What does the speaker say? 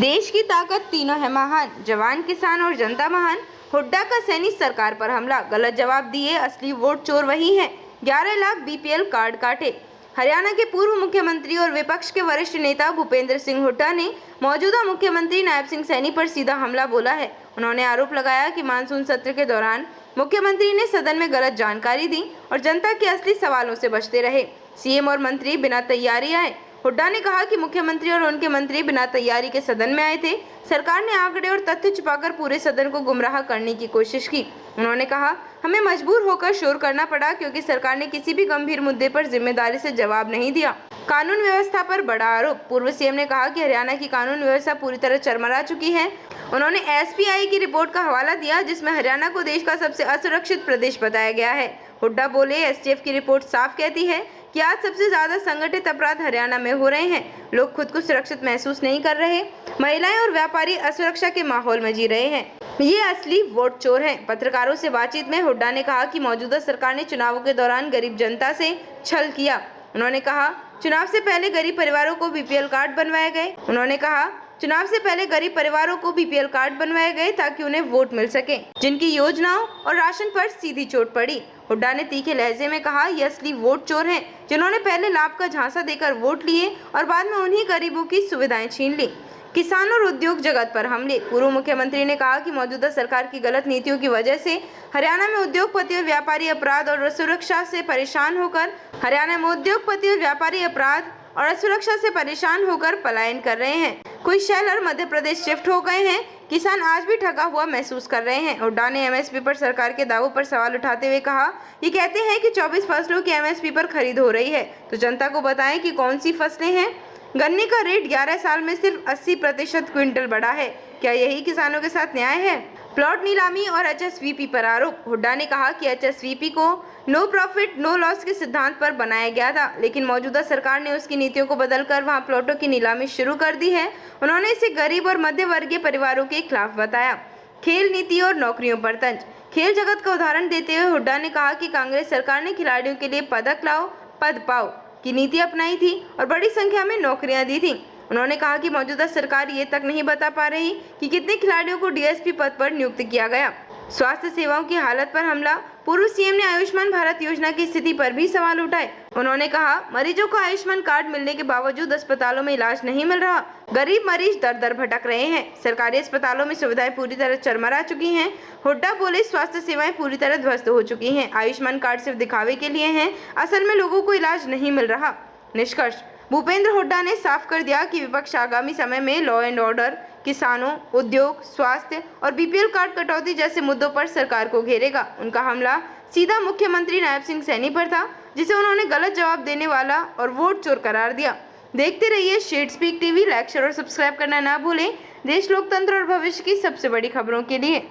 देश की ताकत तीनों है महान, जवान, किसान और जनता महान। हुड्डा का सैनिक सरकार पर हमला, गलत जवाब दिए, असली वोट चोर वही हैं। 11 लाख बीपीएल कार्ड काटे। हरियाणा के पूर्व मुख्यमंत्री और विपक्ष के वरिष्ठ नेता भूपेंद्र सिंह हुड्डा ने मौजूदा मुख्यमंत्री नायब सिंह सैनी पर सीधा हमला बोला है। उन्होंने आरोप लगाया कि मानसून सत्र के दौरान मुख्यमंत्री ने सदन में गलत जानकारी दी और जनता के असली सवालों से बचते रहे। सीएम और मंत्री बिना तैयारी आए। हुड्डा ने कहा कि मुख्यमंत्री और उनके मंत्री बिना तैयारी के सदन में आए थे। सरकार ने आंकड़े और तथ्य छुपाकर पूरे सदन को गुमराह करने की कोशिश की। उन्होंने कहा, हमें मजबूर होकर शोर करना पड़ा क्योंकि सरकार ने किसी भी गंभीर मुद्दे पर जिम्मेदारी से जवाब नहीं दिया। कानून व्यवस्था पर बड़ा आरोप। पूर्व सीएम ने कहा कि हरियाणा की कानून व्यवस्था पूरी तरह चरमरा चुकी है। उन्होंने एसपीआई की रिपोर्ट का हवाला दिया जिसमें हरियाणा को देश का सबसे असुरक्षित प्रदेश बताया गया है। हुड्डा बोले, एसटीएफ की रिपोर्ट साफ कहती है कि आज सबसे ज्यादा संगठित अपराध हरियाणा में हो रहे हैं। लोग खुद को सुरक्षित महसूस नहीं कर रहे। महिलाएं और व्यापारी असुरक्षा के माहौल में जी रहे हैं। ये असली वोट चोर हैं। पत्रकारों से बातचीत में हुड्डा ने कहा कि मौजूदा सरकार ने चुनावों के दौरान गरीब जनता से छल किया। उन्होंने कहा, चुनाव से पहले गरीब परिवारों को बीपीएल कार्ड बनवाए गए ताकि उन्हें वोट मिल सके, जिनकी योजनाओं और राशन पर सीधी चोट पड़ी। हुड्डा ने तीखे लहजे में कहा, ये असली वोट चोर हैं जिन्होंने पहले लाभ का झांसा देकर वोट लिए और बाद में उन्हीं गरीबों की सुविधाएं छीन ली। किसान और उद्योग जगत पर हमले। पूर्व मुख्यमंत्री ने कहा कि मौजूदा सरकार की गलत नीतियों की वजह से हरियाणा में उद्योगपति और व्यापारी अपराध और असुरक्षा से परेशान होकर पलायन कर रहे हैं। कुछ शहर मध्य प्रदेश शिफ्ट हो गए हैं। किसान आज भी ठगा हुआ महसूस कर रहे हैं। हुड्डा ने एमएसपी पर सरकार के दावों पर सवाल उठाते हुए कहा, ये कहते हैं कि 24 फसलों की एमएसपी पर खरीद हो रही है, तो जनता को बताएं कि कौन सी फसलें हैं। गन्ने का रेट 11 साल में सिर्फ 80% क्विंटल बढ़ा है। क्या यही किसानों के साथ न्याय है? प्लॉट नीलामी और एचएसवीपी पर आरोप। हुड्डा ने कहा कि एचएसवीपी को नो प्रॉफिट नो लॉस के सिद्धांत पर बनाया गया था, लेकिन मौजूदा सरकार ने उसकी नीतियों को बदलकर वहां प्लॉटों की नीलामी शुरू कर दी है। उन्होंने इसे गरीब और मध्य वर्गीय परिवारों के खिलाफ बताया। खेल नीति और नौकरियों पर तंज। खेल जगत का उदाहरण देते हुए हुड्डा ने कहा कि कांग्रेस सरकार ने खिलाड़ियों के लिए पदक लाओ पद पाओ की नीति अपनाई थी और बड़ी संख्या में नौकरियां दी थी। उन्होंने कहा कि मौजूदा सरकार ये तक नहीं बता पा रही कि कितने खिलाड़ियों को डीएसपी पद पर नियुक्त किया गया। स्वास्थ्य सेवाओं की हालत पर हमला। पूर्व सीएम ने आयुष्मान भारत योजना की स्थिति पर भी सवाल उठाए। उन्होंने कहा, मरीजों को आयुष्मान कार्ड मिलने के बावजूद अस्पतालों में इलाज नहीं मिल रहा। गरीब मरीज दर दर भटक रहे हैं। सरकारी अस्पतालों में सुविधाएं पूरी तरह चरमरा चुकी हैं। हुड्डा बोले, स्वास्थ्य सेवाएं पूरी तरह ध्वस्त हो चुकी हैं। आयुष्मान कार्ड सिर्फ दिखावे के लिए हैं, असल में लोगों को इलाज नहीं मिल रहा। निष्कर्ष, भूपेंद्र हुड्डा ने साफ कर दिया कि विपक्ष आगामी समय में लॉ एंड ऑर्डर, किसानों, उद्योग, स्वास्थ्य और बीपीएल कार्ड कटौती जैसे मुद्दों पर सरकार को घेरेगा। उनका हमला सीधा मुख्यमंत्री नायब सिंह सैनी पर था, जिसे उन्होंने गलत जवाब देने वाला और वोट चोर करार दिया। देखते रहिए shed speak TV. Like, share और सब्सक्राइब करना ना भूलें। देश, लोकतंत्र और भविष्य की सबसे बड़ी खबरों के लिए।